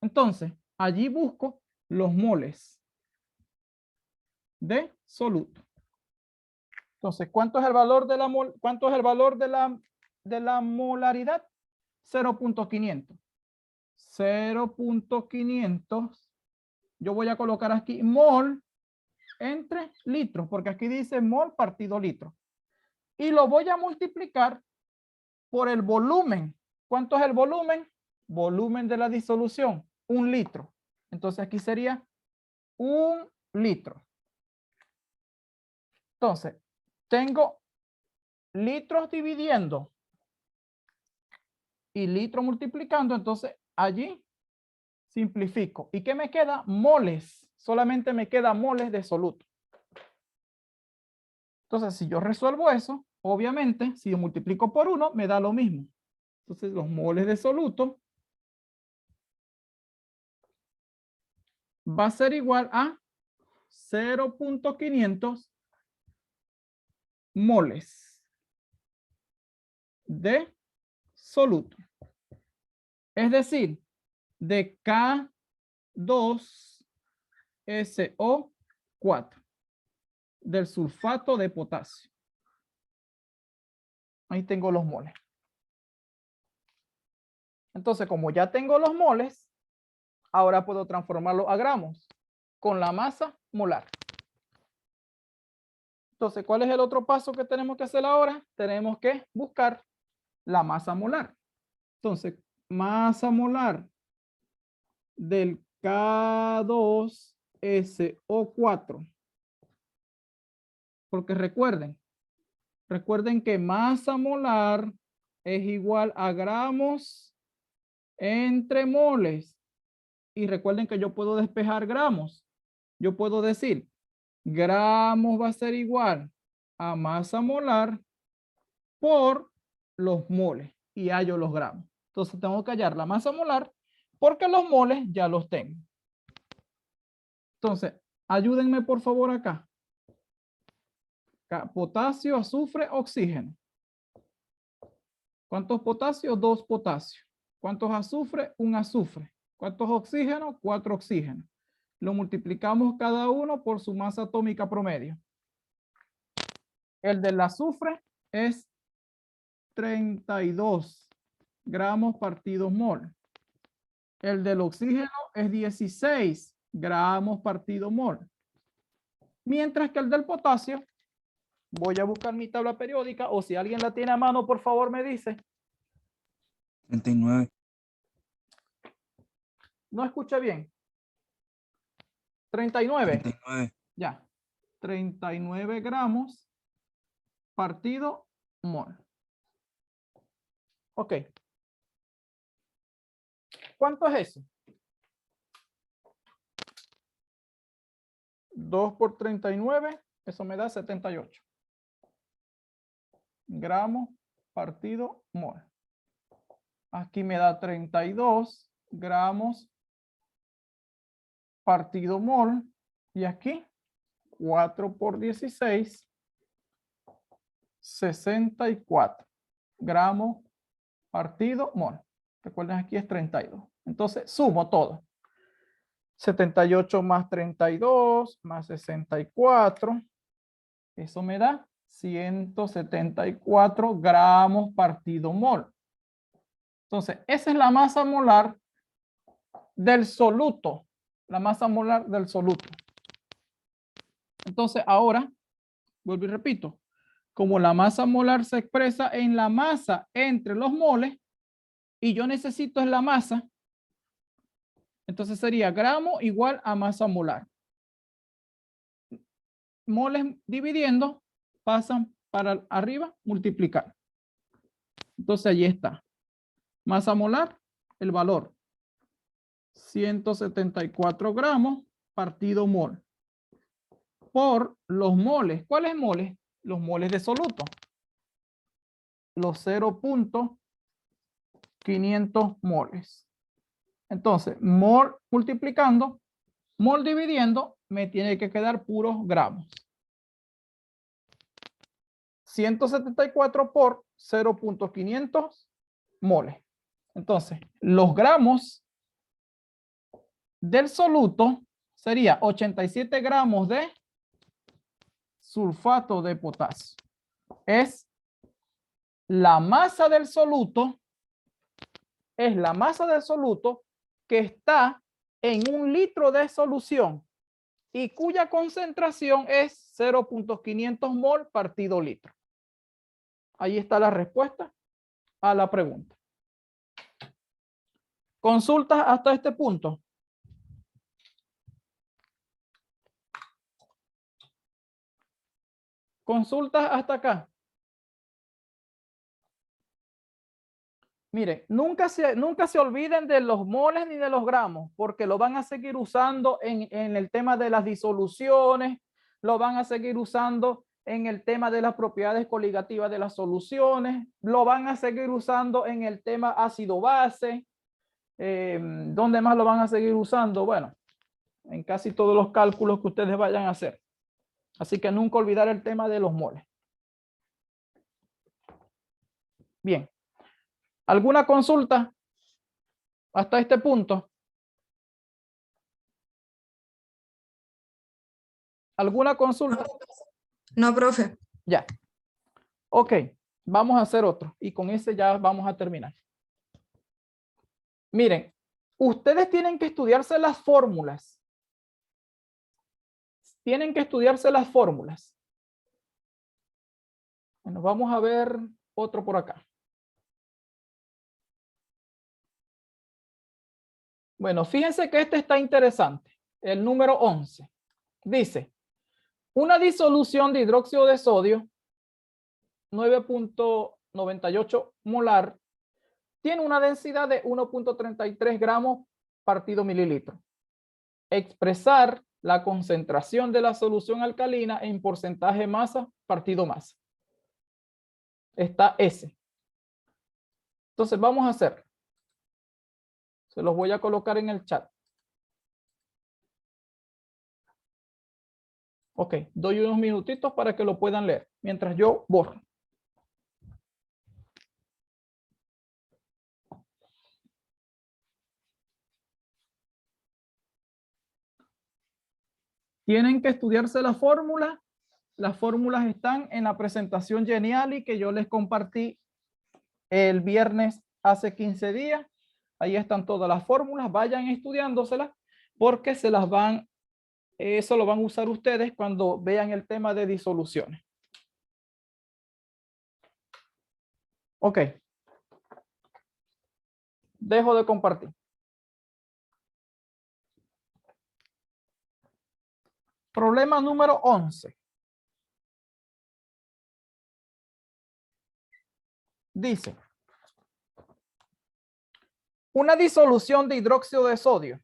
Entonces, allí busco los moles de soluto. Entonces, ¿cuánto es el valor de la molaridad? 0.500. 0.500. Yo voy a colocar aquí mol entre litros, porque aquí dice mol partido litro. Y lo voy a multiplicar por el volumen. ¿Cuánto es el volumen? Volumen de la disolución, 1 litro. Entonces aquí sería 1 litro. Entonces, tengo litros dividiendo y litro multiplicando. Entonces, allí simplifico. ¿Y qué me queda? Moles. Solamente me queda moles de soluto. Entonces, si yo resuelvo eso, obviamente, si yo multiplico por 1, me da lo mismo. Entonces, los moles de soluto va a ser igual a 0.500 moles de soluto. Es decir, de K2SO4 del sulfato de potasio. Ahí tengo los moles. Entonces, como ya tengo los moles, ahora puedo transformarlo a gramos con la masa molar. Entonces, ¿cuál es el otro paso que tenemos que hacer ahora? Tenemos que buscar la masa molar. Entonces, masa molar del K2SO4. Porque recuerden que masa molar es igual a gramos entre moles. Y recuerden que yo puedo despejar gramos. Yo puedo decir gramos va a ser igual a masa molar por los moles y hallo los gramos. Entonces tengo que hallar la masa molar porque los moles ya los tengo. Entonces, ayúdenme por favor acá. Potasio, azufre, oxígeno. ¿Cuántos potasios? 2 potasios. ¿Cuántos azufre? 1 azufre. ¿Cuántos oxígenos? 4 oxígenos. Lo multiplicamos cada uno por su masa atómica promedio. El del azufre es 32 gramos partido mol. El del oxígeno es 16 gramos partido mol. Mientras que el del potasio, voy a buscar mi tabla periódica o si alguien la tiene a mano, por favor me dice. 39. No escuché bien. 39. 39. Ya. 39 gramos partido mol. Ok. ¿Cuánto es eso? 2 por 39, eso me da 78 gramos partido mol. Aquí me da 32 gramos partido mol. Y aquí 4 por 16, 64 gramos partido mol. Recuerden, aquí es 32. Entonces, sumo todo. 78 más 32 más 64. Eso me da 174 gramos partido mol. Entonces, esa es la masa molar del soluto. La masa molar del soluto. Entonces, ahora, vuelvo y repito. Como la masa molar se expresa en la masa entre los moles, y yo necesito es la masa, entonces sería gramo igual a masa molar. Moles dividiendo, pasan para arriba, multiplicar. Entonces allí está. Masa molar, el valor. 174 gramos partido mol. Por los moles. ¿Cuáles moles? Los moles de soluto. Los 0.500 moles. Entonces, mol multiplicando, mol dividiendo, me tiene que quedar puros gramos. 174 por 0.500 moles. Entonces, los gramos del soluto sería 87 gramos de sulfato de potasio. Es la masa del soluto, que está en 1 litro de solución y cuya concentración es 0.500 mol partido litro. Ahí está la respuesta a la pregunta. ¿Consultas hasta este punto? ¿Consultas hasta acá? Miren, nunca se olviden de los moles ni de los gramos, porque lo van a seguir usando en el tema de las disoluciones, lo van a seguir usando en el tema de las propiedades coligativas de las soluciones, lo van a seguir usando en el tema ácido-base. ¿Dónde más lo van a seguir usando? Bueno, en casi todos los cálculos que ustedes vayan a hacer. Así que nunca olvidar el tema de los moles. Bien. ¿Alguna consulta hasta este punto? ¿Alguna consulta? No, profe. Ya. Ok, vamos a hacer otro y con ese ya vamos a terminar. Miren, ustedes tienen que estudiarse las fórmulas. Tienen que estudiarse las fórmulas. Bueno, vamos a ver otro por acá. Bueno, fíjense que este está interesante. El número 11. Dice, una disolución de hidróxido de sodio, 9.98 molar, tiene una densidad de 1.33 gramos partido mililitro. Expresar la concentración de la solución alcalina en porcentaje masa partido masa. Está S. Entonces vamos a hacer. Se los voy a colocar en el chat. Ok, doy unos minutitos para que lo puedan leer mientras yo borro. Tienen que estudiarse la fórmula. Las fórmulas están en la presentación Geniali que yo les compartí el viernes hace 15 días. Ahí están todas las fórmulas. Vayan estudiándoselas porque se las van, eso lo van a usar ustedes cuando vean el tema de disoluciones. Ok. Dejo de compartir. Problema número 11. Dice, una disolución de hidróxido de sodio.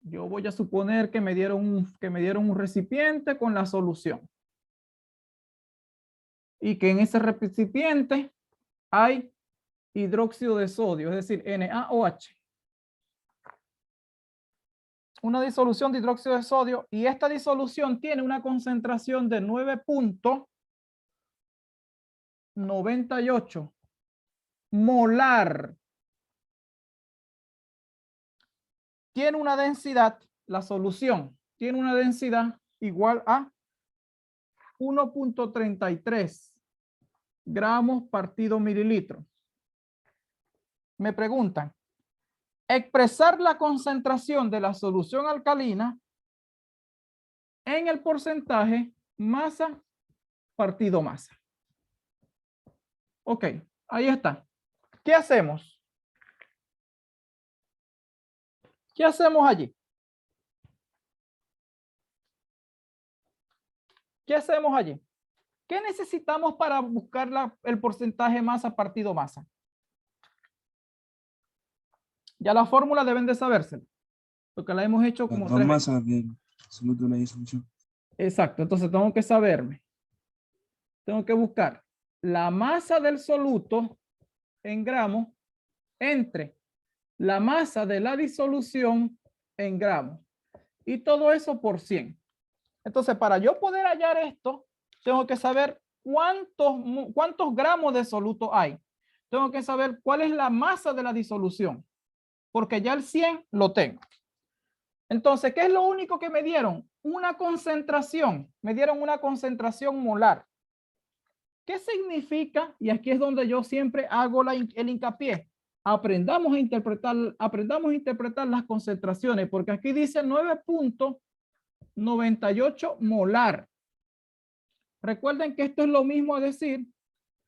Yo voy a suponer que me dieron un recipiente con la solución. Y que en ese recipiente hay hidróxido de sodio, es decir, NaOH. Una disolución de hidróxido de sodio y esta disolución tiene una concentración de 9.98 molar. Tiene una densidad, la solución tiene una densidad igual a 1.33 gramos partido mililitro. Me preguntan, expresar la concentración de la solución alcalina en el porcentaje masa partido masa. Ok, ahí está. ¿Qué hacemos? ¿Qué hacemos allí? ¿Qué hacemos allí? ¿Qué necesitamos para buscar el porcentaje masa partido masa? Ya la fórmula deben de saberse, porque la hemos hecho como Las dos 3 veces. masas del soluto de la disolución. Exacto, entonces tengo que saberme. Tengo que buscar la masa del soluto en gramos entre la masa de la disolución en gramos. Y todo eso por 100. Entonces, para yo poder hallar esto, tengo que saber cuántos gramos de soluto hay. Tengo que saber cuál es la masa de la disolución, porque ya el 100 lo tengo. Entonces, ¿qué es lo único que me dieron? Una concentración. Me dieron una concentración molar. ¿Qué significa? Y aquí es donde yo siempre hago el hincapié. Aprendamos a interpretar las concentraciones, porque aquí dice 9.98 molar. Recuerden que esto es lo mismo a decir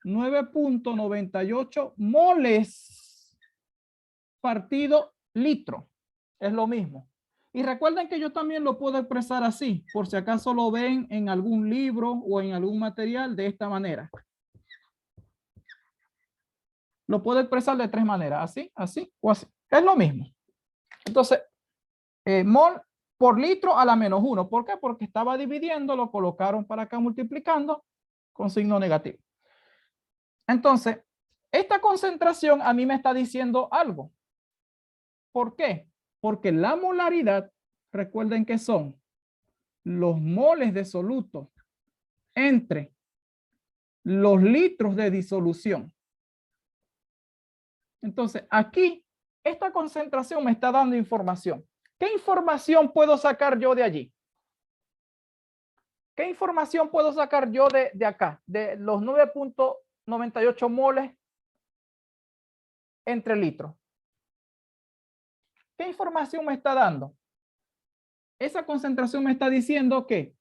9.98 moles partido litro. Es lo mismo. Y recuerden que yo también lo puedo expresar así, por si acaso lo ven en algún libro o en algún material de esta manera. Lo puedo expresar de 3 maneras, así, así o así. Es lo mismo. Entonces, mol por litro a la -1. ¿Por qué? Porque estaba dividiendo, lo colocaron para acá multiplicando con signo negativo. Entonces, esta concentración a mí me está diciendo algo. ¿Por qué? Porque la molaridad, recuerden que son los moles de soluto entre los litros de disolución. Entonces, aquí, esta concentración me está dando información. ¿Qué información puedo sacar yo de allí? ¿Qué información puedo sacar yo de acá? De los 9.98 moles entre litros. ¿Qué información me está dando? Esa concentración me está diciendo que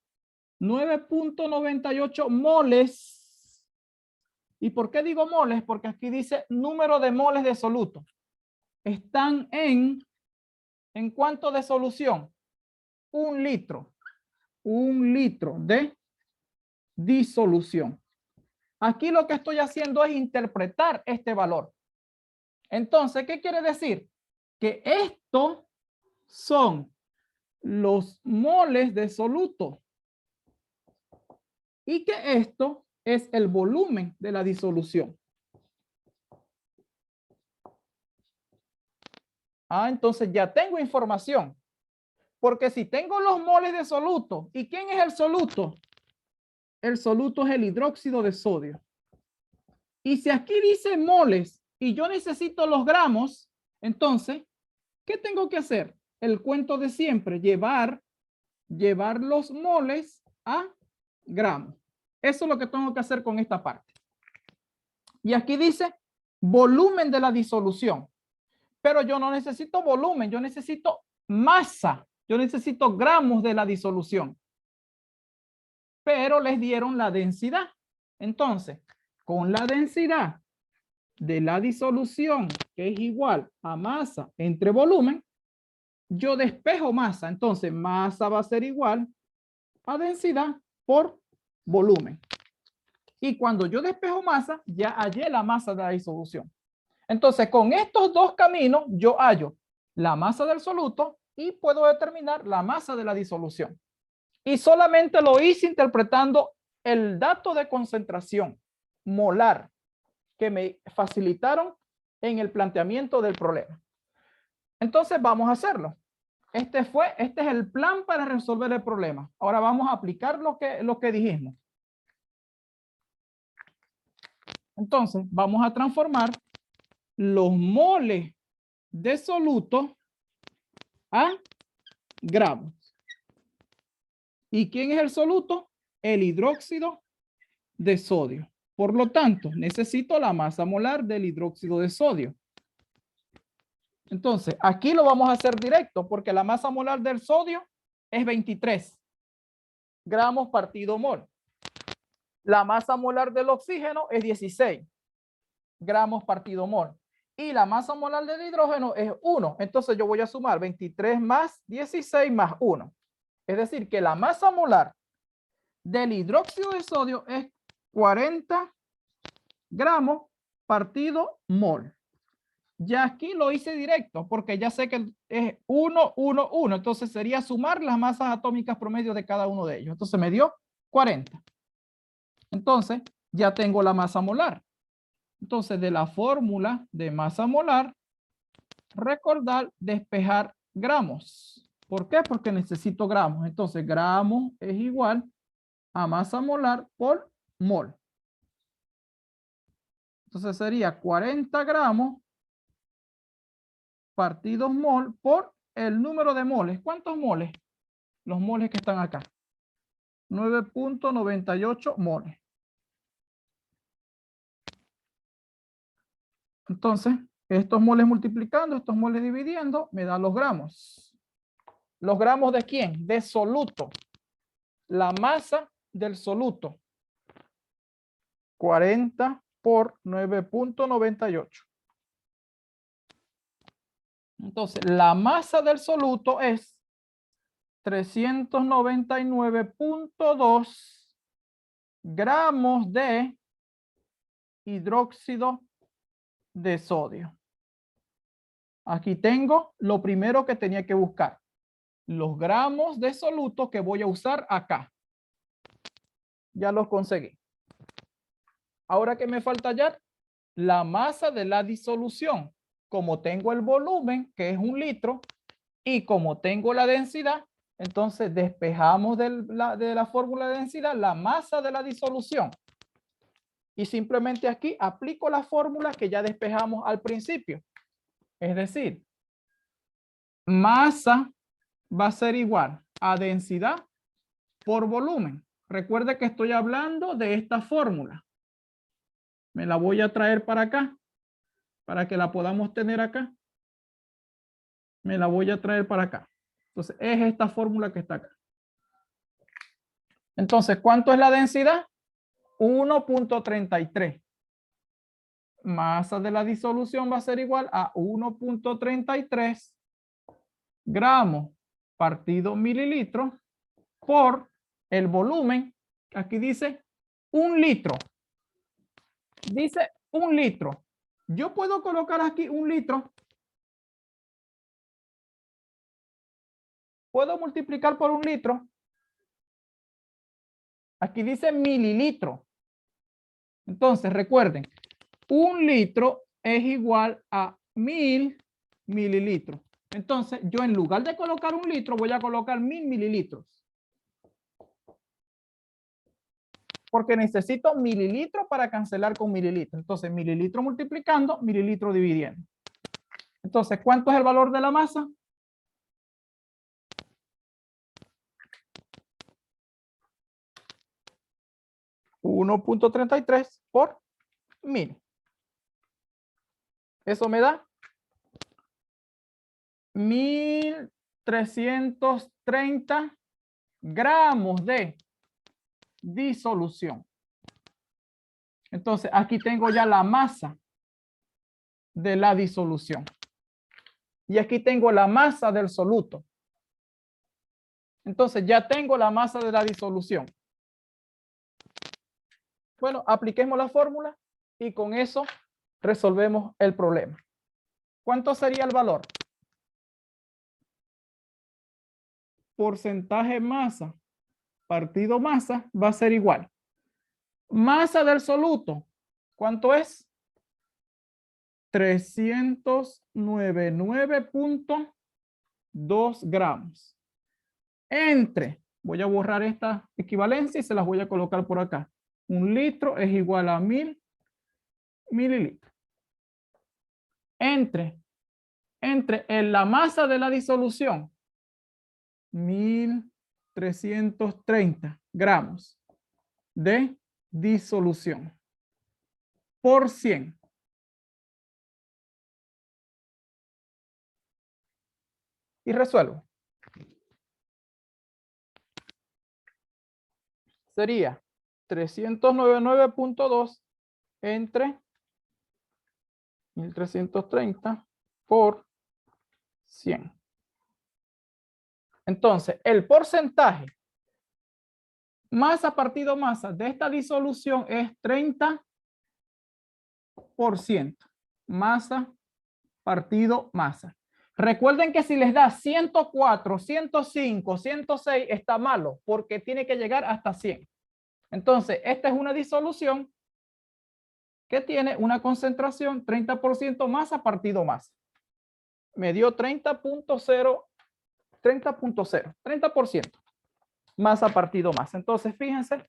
9.98 moles. ¿Y por qué digo moles? Porque aquí dice número de moles de soluto. Están ¿en cuánto de solución? 1 litro. 1 litro de disolución. Aquí lo que estoy haciendo es interpretar este valor. Entonces, ¿qué quiere decir? Que esto son los moles de soluto. Y que esto es el volumen de la disolución. Entonces ya tengo información. Porque si tengo los moles de soluto, ¿y quién es el soluto? El soluto es el hidróxido de sodio. Y si aquí dice moles y yo necesito los gramos, entonces, ¿qué tengo que hacer? El cuento de siempre, llevar los moles a gramos. Eso es lo que tengo que hacer con esta parte. Y aquí dice volumen de la disolución. Pero yo no necesito volumen, yo necesito masa. Yo necesito gramos de la disolución. Pero les dieron la densidad. Entonces, con la densidad de la disolución, que es igual a masa entre volumen, yo despejo masa. Entonces, masa va a ser igual a densidad por volumen. Y cuando yo despejo masa, ya hallé la masa de la disolución. Entonces, con estos dos caminos, yo hallo la masa del soluto y puedo determinar la masa de la disolución. Y solamente lo hice interpretando el dato de concentración molar que me facilitaron en el planteamiento del problema. Entonces, vamos a hacerlo. Este es el plan para resolver el problema. Ahora vamos a aplicar lo que dijimos. Entonces, vamos a transformar los moles de soluto a gramos. ¿Y quién es el soluto? El hidróxido de sodio. Por lo tanto, necesito la masa molar del hidróxido de sodio. Entonces, aquí lo vamos a hacer directo porque la masa molar del sodio es 23 gramos partido mol. La masa molar del oxígeno es 16 gramos partido mol. Y la masa molar del hidrógeno es 1. Entonces yo voy a sumar 23 más 16 más 1. Es decir, que la masa molar del hidróxido de sodio es 40 gramos partido mol. Ya aquí lo hice directo porque ya sé que es 1, 1, 1. Entonces sería sumar las masas atómicas promedio de cada uno de ellos. Entonces me dio 40. Entonces ya tengo la masa molar. Entonces de la fórmula de masa molar, recordar despejar gramos. ¿Por qué? Porque necesito gramos. Entonces gramos es igual a masa molar por mol. Entonces sería 40 gramos partidos mol por el número de moles. ¿Cuántos moles? Los moles que están acá. 9.98 moles. Entonces, estos moles multiplicando, estos moles dividiendo, me dan los gramos. ¿Los gramos de quién? De soluto. La masa del soluto. 40 por 9.98. Entonces, la masa del soluto es 399.2 gramos de hidróxido de sodio. Aquí tengo lo primero que tenía que buscar. Los gramos de soluto que voy a usar acá. Ya los conseguí. Ahora que me falta hallar la masa de la disolución. Como tengo el volumen, que es 1 litro, y como tengo la densidad, entonces despejamos de la fórmula de densidad la masa de la disolución. Y simplemente aquí aplico la fórmula que ya despejamos al principio. Es decir, masa va a ser igual a densidad por volumen. Recuerde que estoy hablando de esta fórmula. Me la voy a traer para acá, para que la podamos tener acá. Me la voy a traer para acá. Entonces, es esta fórmula que está acá. Entonces, ¿cuánto es la densidad? 1.33. Masa de la disolución va a ser igual a 1.33 gramos partido mililitros por el volumen. Aquí dice 1 litro. Dice 1 litro. Yo puedo colocar aquí 1 litro. puedo multiplicar por 1 litro. Aquí dice mililitro. Entonces, recuerden, 1 litro es igual a 1000 mililitros. Entonces, yo en lugar de colocar 1 litro, voy a colocar 1000 mililitros. Porque necesito mililitros para cancelar con mililitros. Entonces, mililitro multiplicando, mililitro dividiendo. Entonces, ¿cuánto es el valor de la masa? $1.33 por 1000. Eso me da 1330 gramos de disolución. Entonces, aquí tengo ya la masa de la disolución. Y aquí tengo la masa del soluto. Entonces, ya tengo la masa de la disolución. Bueno, apliquemos la fórmula y con eso resolvemos el problema. ¿Cuánto sería el valor? Porcentaje masa partido masa va a ser igual. Masa del soluto, ¿cuánto es? 399.2 gramos. Entre, voy a borrar esta equivalencia y se las voy a colocar por acá. 1 litro es igual a 1000 mililitros. Entre en la masa de la disolución, 1330 gramos de disolución por 100. Y resuelvo. Sería 399.2 entre 1330 por 100. Entonces, el porcentaje masa partido masa de esta disolución es 30%. Masa partido masa. Recuerden que si les da 104, 105, 106 está malo porque tiene que llegar hasta 100. Entonces, esta es una disolución que tiene una concentración 30% masa partido masa. Me dio 30.0, 30% masa partido masa. Entonces, fíjense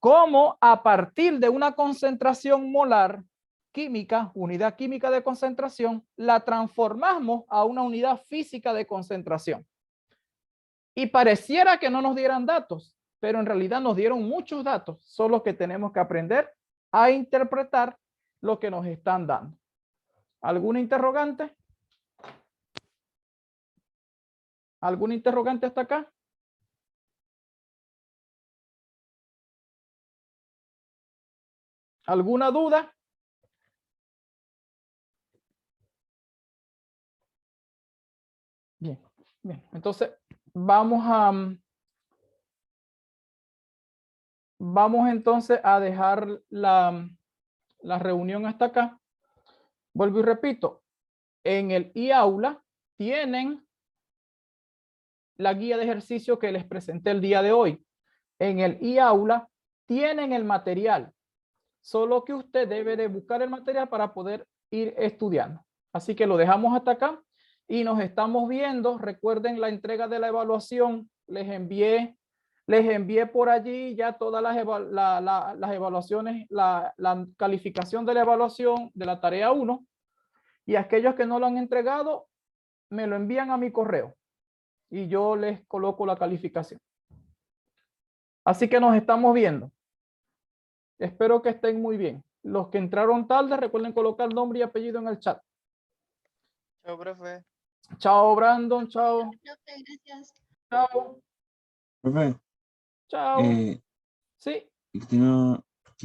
cómo a partir de una concentración molar química, unidad química de concentración, la transformamos a una unidad física de concentración. Y pareciera que no nos dieran datos, pero en realidad nos dieron muchos datos, solo que tenemos que aprender a interpretar lo que nos están dando. ¿Alguna interrogante? ¿Alguna interrogante hasta acá? ¿Alguna duda? Bien, bien. Entonces, vamos entonces a dejar la reunión hasta acá. Vuelvo y repito, en el e-aula tienen la guía de ejercicio que les presenté el día de hoy. En el e-aula tienen el material, solo que usted debe de buscar el material para poder ir estudiando. Así que lo dejamos hasta acá y nos estamos viendo. Recuerden la entrega de la evaluación, les envié por allí ya todas las evaluaciones, la calificación de la evaluación de la tarea 1, y aquellos que no lo han entregado me lo envían a mi correo y yo les coloco la calificación. Así que nos estamos viendo. Espero que estén muy bien. Los que entraron tarde, recuerden colocar nombre y apellido en el chat. Chao, profe. Chao, Brandon. Chao. Profe, gracias. Chao. Profe, Chao. Sí. tengo